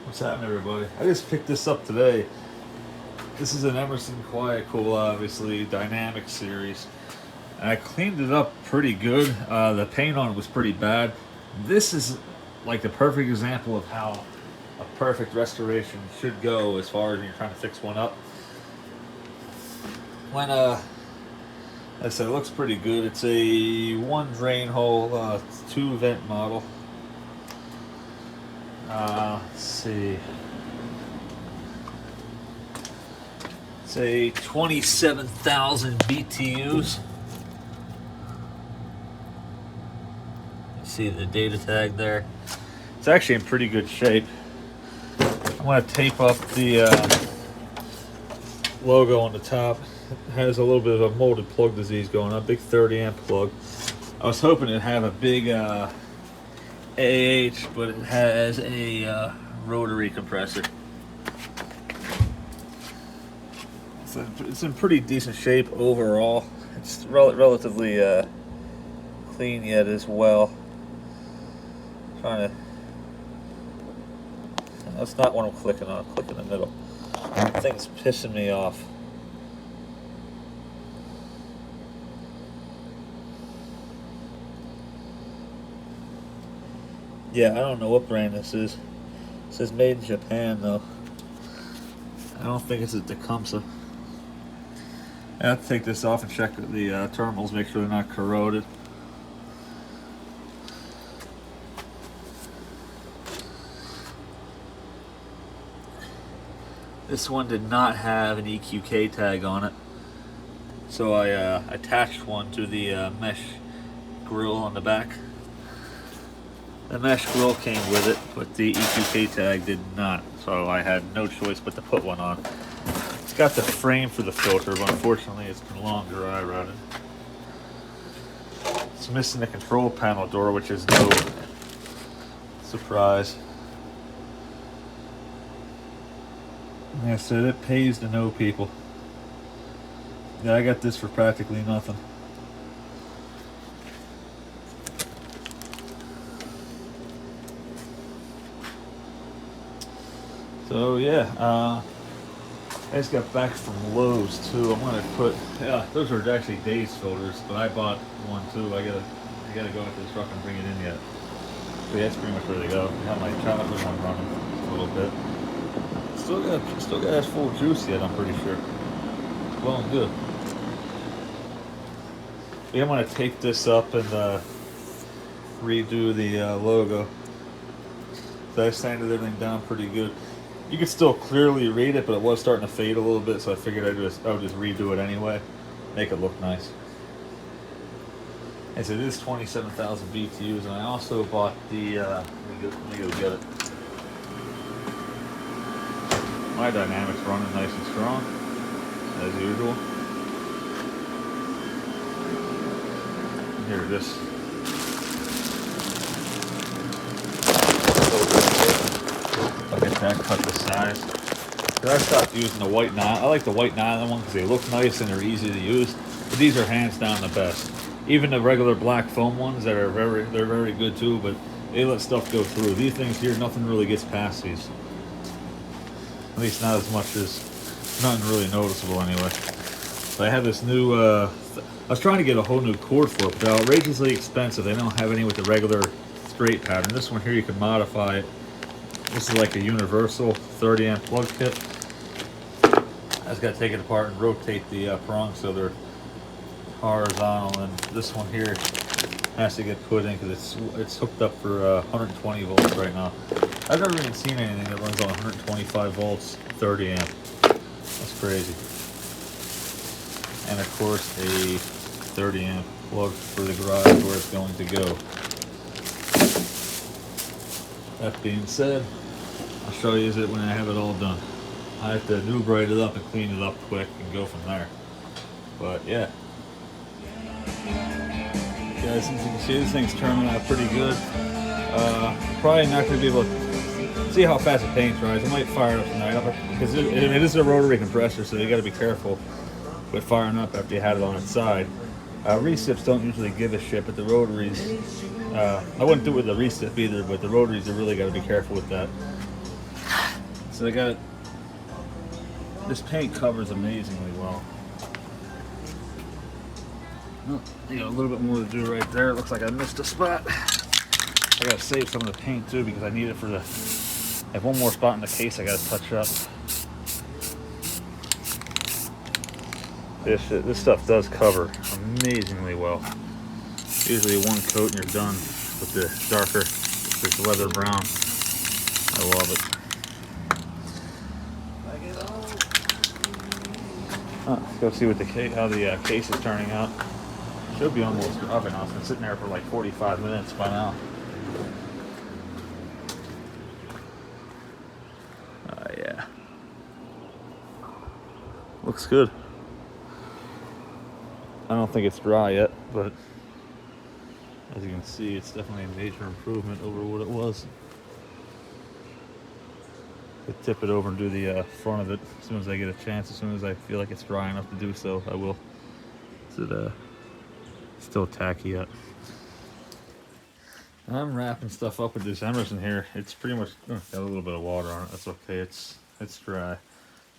What's happening, everybody? I just picked this up today. This is an Emerson Kool, obviously, Dynamic series. And I cleaned it up pretty good. The paint on it was pretty bad. This is like the perfect example of how a perfect restoration should go as far as you're trying to fix one up. When, like I said, it looks pretty good. It's a one drain hole, 2 vent model. Let's see. It's a 27,000 BTUs. You see the data tag there. It's actually in pretty good shape. I'm going to tape up the logo on the top. It has a little bit of a molded plug disease going on. Big 30 amp plug. I was hoping it'd have a big AH, but it has a rotary compressor. It's in pretty decent shape overall. It's relatively clean yet as well. Trying to. That's not what I'm clicking on. I'm clicking in the middle. The thing's pissing me off. Yeah, I don't know what brand this is. It says made in Japan though. I don't think it's a Tecumseh. I have to take this off and check the terminals, make sure they're not corroded. This one did not have an EQK tag on it, so I attached one to the mesh grill on the back. The mesh grill came with it, but the EQK tag did not, so I had no choice but to put one on. It's got the frame for the filter, but unfortunately it's been long dry rotted. It's missing the control panel door, which is no surprise. Like I said, it pays to know people. Yeah, I got this for practically nothing. So yeah, I just got back from Lowe's too. I'm gonna put, yeah, those are actually Days filters, but I bought one too. I gotta go into the truck and bring it in yet. So yeah, that's pretty much where they go. I got my chocolate one running a little bit. Still got that full juice yet, I'm pretty sure. It's blowing good. Yeah, I'm gonna take this up and redo the logo. So I sanded everything down pretty good. You could still clearly read it, but it was starting to fade a little bit, so I figured I would just redo it anyway, make it look nice. And so it is 27,000 BTUs, and I also bought the, let me go get it. My Dynamic's running nice and strong, as usual. Here it is. Look at that, cut the size. I stopped using the white nylon. I like the white nylon one because they look nice and they're easy to use. But these are hands down the best. Even the regular black foam ones that are they're very good too, but they let stuff go through. These things here, nothing really gets past these. At least not as much as, nothing really noticeable anyway. So I have this new, I was trying to get a whole new cord for it, but they're outrageously expensive. They don't have any with the regular straight pattern. This one here you can modify it. This is like a universal 30 amp plug kit. I just got to take it apart and rotate the prongs so they're horizontal, and this one here has to get put in because it's hooked up for 120 volts right now. I've never even seen anything that runs on 125 volts, 30 amp. That's crazy. And of course a 30 amp plug for the garage where it's going to go. That being said, I'll show you it when I have it all done. I have to new braid it up and clean it up quick and go from there. But yeah. Guys, as you can see, this thing's turning out pretty good. Probably not going to be able to see how fast the paint dries. I might fire it up tonight because it is a rotary compressor, so you got to be careful with firing up after you had it on its side. Recips don't usually give a shit, but the rotaries, I wouldn't do it with the recip either, but the rotaries, you really got to be careful with that. So they got, this paint covers amazingly well. Oh, you got a little bit more to do right there. It looks like I missed a spot. I gotta save some of the paint too because I need it for the, I have one more spot in the case I gotta touch up. This stuff does cover amazingly well. Usually one coat and you're done with the darker, this leather brown. I love it. Let's go see what the how the case is turning out. Should be almost oven now. It's been sitting there for like 45 minutes by now. Yeah. Looks good. I don't think it's dry yet, but as you can see, it's definitely a major improvement over what it was. I tip it over and do the front of it as soon as I get a chance. As soon as I feel like it's dry enough to do so, I will. Is it still tacky yet? I'm wrapping stuff up with this Emerson here. It's pretty much got a little bit of water on it. That's okay. It's dry.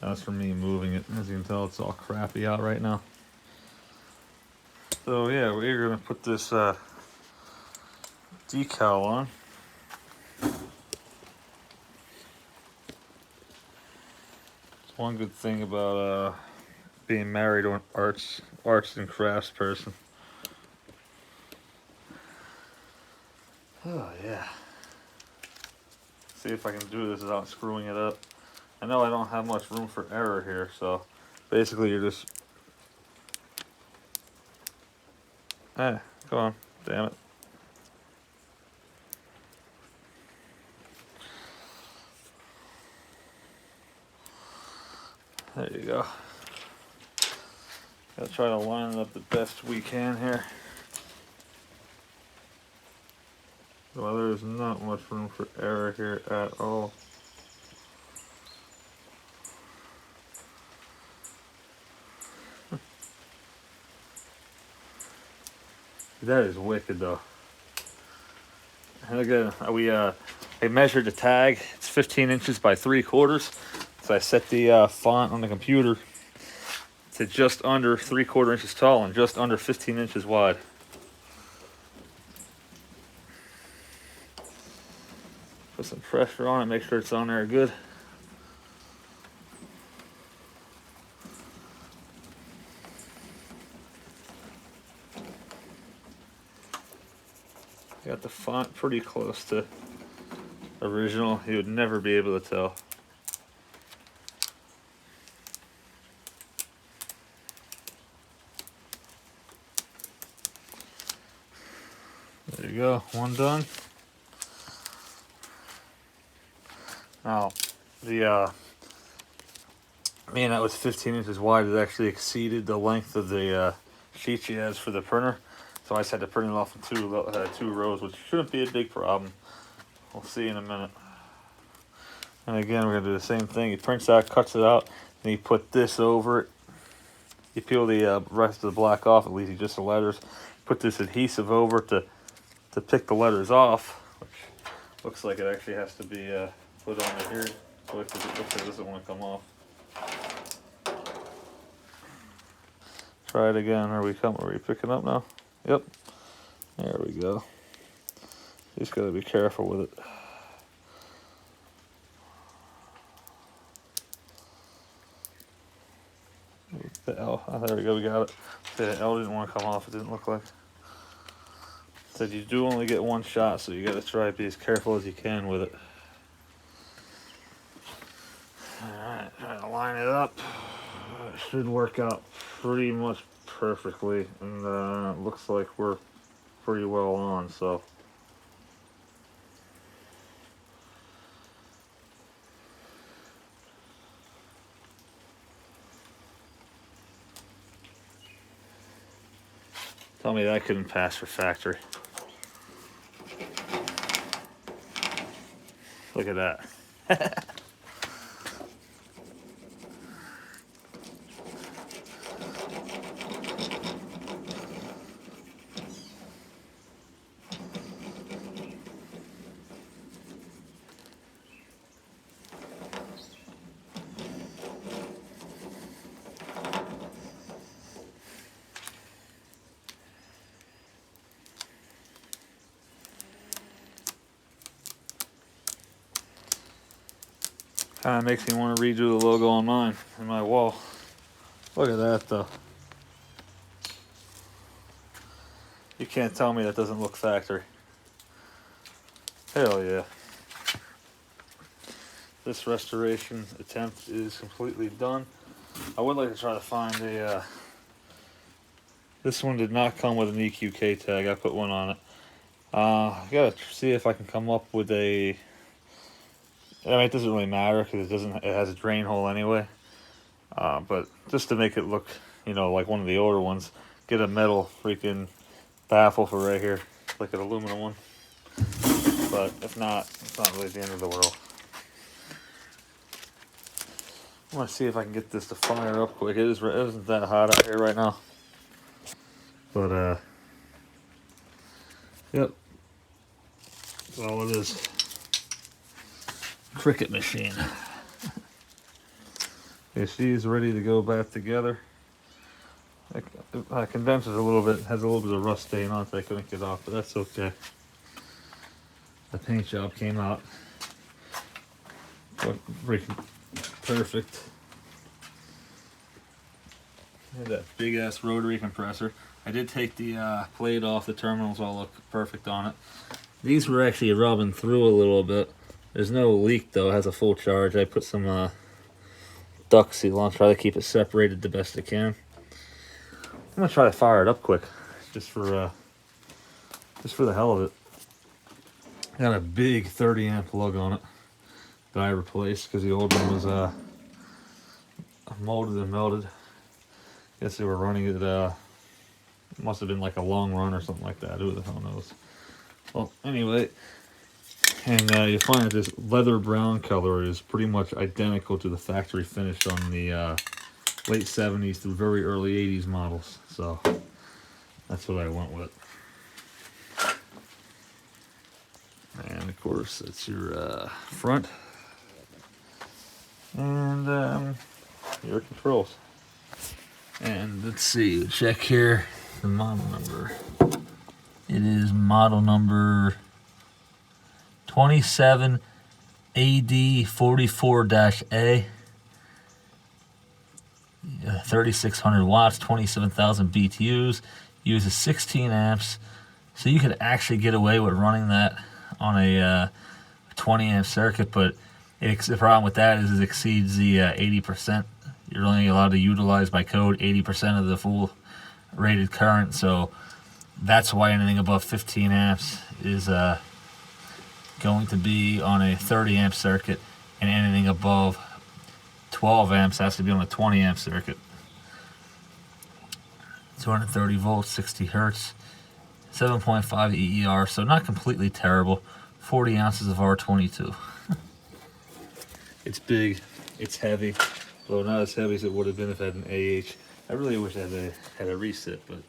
That's from me moving it. As you can tell, it's all crappy out right now. So yeah, we're gonna put this decal on. One good thing about being married to an arts and crafts person. Oh yeah. See if I can do this without screwing it up. I know I don't have much room for error here, so basically you're just... come on, damn it. There you go. Gotta try to line it up the best we can here. Well, there's not much room for error here at all. That is wicked though. And again, I measured the tag. It's 15 inches by 3/4. So I set the font on the computer to just under 3/4 inches tall and just under 15 inches wide. Put some pressure on it, make sure it's on there good. Got the font pretty close to original. You would never be able to tell. There you go, one done. Now, the being that was 15 inches wide, it actually exceeded the length of the sheet she has for the printer. So I just had to print it off in two rows, which shouldn't be a big problem. We'll see in a minute. And again, we're gonna do the same thing. He prints out, cuts it out, and you put this over it. You peel the rest of the black off, at least just the letters. Put this adhesive over to pick the letters off, which looks like it actually has to be put on here. So it looks like it doesn't want to come off. Try it again. Are we picking up now? Yep. There we go. Just gotta be careful with it. The L. Oh, there we go. We got it. The L didn't want to come off. It didn't look like. Said you do only get one shot, so you gotta try to be as careful as you can with it. Alright, trying to line it up. It should work out pretty much perfectly, and it looks like we're pretty well on, so. Tell me that couldn't pass for factory. Look at that. Kind of makes me want to redo the logo on mine, on my wall. Look at that though. You can't tell me that doesn't look factory. Hell yeah. This restoration attempt is completely done. I would like to try to find a... this one did not come with an EQK tag. I put one on it. I gotta see if I can come up with a... I mean, it doesn't really matter because it has a drain hole anyway. But just to make it look, you know, like one of the older ones, get a metal freaking baffle for right here, like an aluminum one. But if not, it's not really the end of the world. I want to see if I can get this to fire up quick. It isn't that hot out here right now. But, yep. That's all it is. Cricket machine. Okay, she's ready to go back together. Condenser's a little bit, has a little bit of rust stain on it that I couldn't get off, but that's okay. The paint job came out freaking perfect. That big ass rotary compressor. I did take the plate off. The terminals all look perfect on it. These were actually rubbing through a little bit. There's no leak though. It has a full charge. I put some duct seal on, try to keep it separated the best I can. I'm gonna try to fire it up quick, just for the hell of it. Got a big 30 amp lug on it that I replaced because the old one was molded and melted. Guess they were running it. Must have been like a long run or something like that. Who the hell knows? Well, anyway, and you find that this leather brown color is pretty much identical to the factory finish on the late 70s to very early 80s models. So that's what I went with. And of course, that's your front and your controls. And let's see, check here the model number. It is model number 27AD44-A. 3600 watts, 27,000 BTUs, uses 16 amps. So you could actually get away with running that on a 20 amp circuit, but the problem with that is it exceeds the 80%. You're only allowed to utilize by code 80% of the full rated current, so that's why anything above 15 amps is going to be on a 30 amp circuit, and anything above 12 amps has to be on a 20 amp circuit. 230 volts, 60 hertz, 7.5 EER, so not completely terrible. 40 ounces of R22. It's big, it's heavy, though not as heavy as it would have been if I had an AH. I really wish I had a reset, but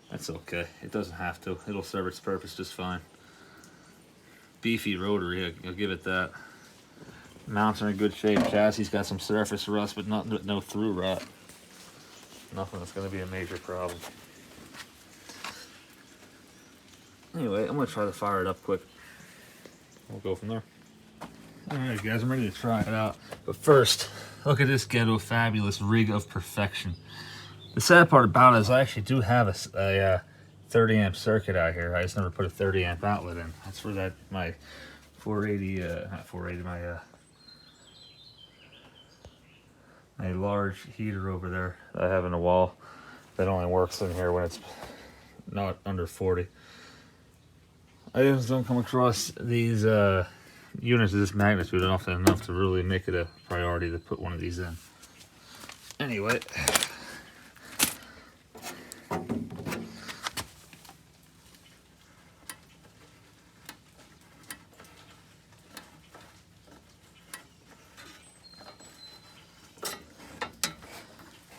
that's okay. It doesn't have to. It'll serve its purpose just fine. Beefy rotary, I'll give it that. Mounts are in good shape. Chassis got some surface rust, but no through rot. Nothing that's going to be a major problem. Anyway, I'm going to try to fire it up quick. We'll go from there. Alright guys, I'm ready to try it out. But first, look at this ghetto fabulous rig of perfection. The sad part about it is I actually do have a 30 amp circuit out here. I just never put a 30 amp outlet in. That's for that, my 480, not 480, my large heater over there that I have in the wall that only works in here when it's not under 40. I just don't come across these units of this magnitude often enough to really make it a priority to put one of these in. Anyway,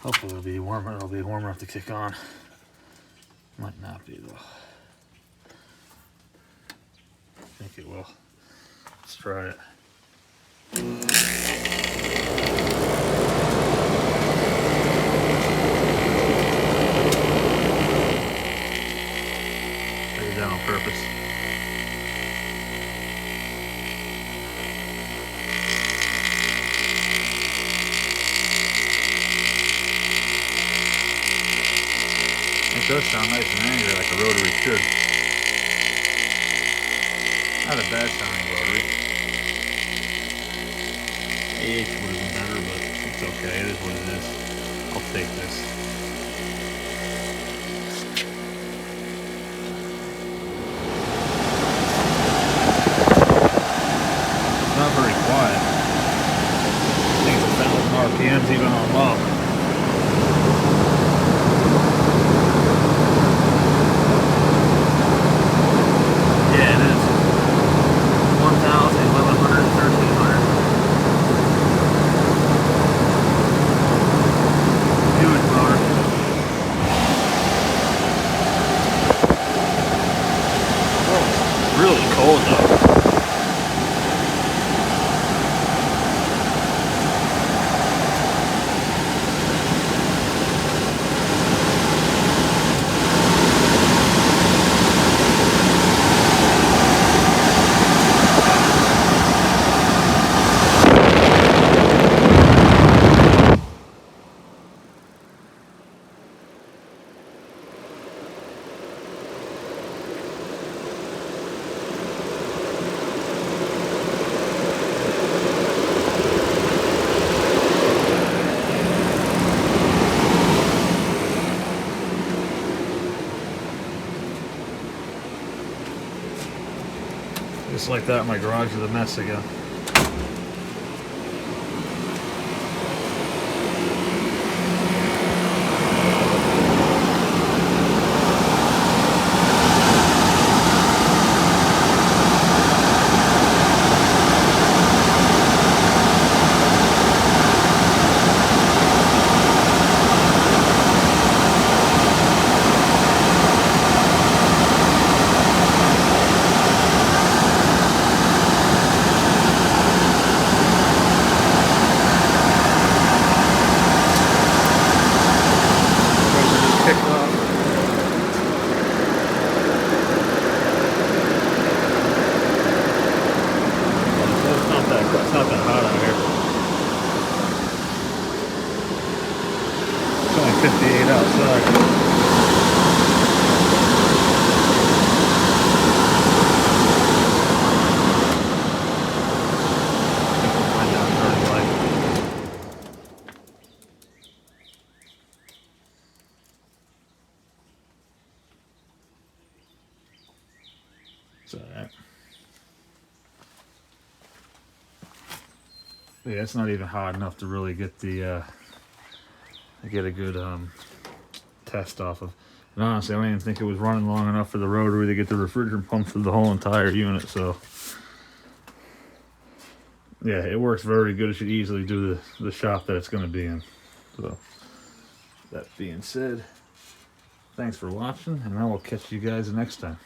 hopefully it'll be warmer. It'll be warm enough to kick on. Might not be though. I think it will. Let's try it. Take it down on purpose. it does sound nice and angry like a rotary should. Not a bad sounding rotary. It would have been better, but it's okay. It is what it is. I'll take this. It's not very quiet. I think it's 1,000 RPMs even on low. Yeah, it is. 1,000, 1,100, 1,300. Huge motor. Oh, it's really cold though. Just like that, my garage is a mess again. It's not that hot out here. It's only 58 outside. It's alright. Yeah, it's not even hot enough to really get the get a good test off of. And honestly, I don't even think it was running long enough for the rotary to get the refrigerant pumped through the whole entire unit. So yeah, it works very good. It should easily do the shop that it's going to be in. So that being said, thanks for watching, and I will catch you guys next time.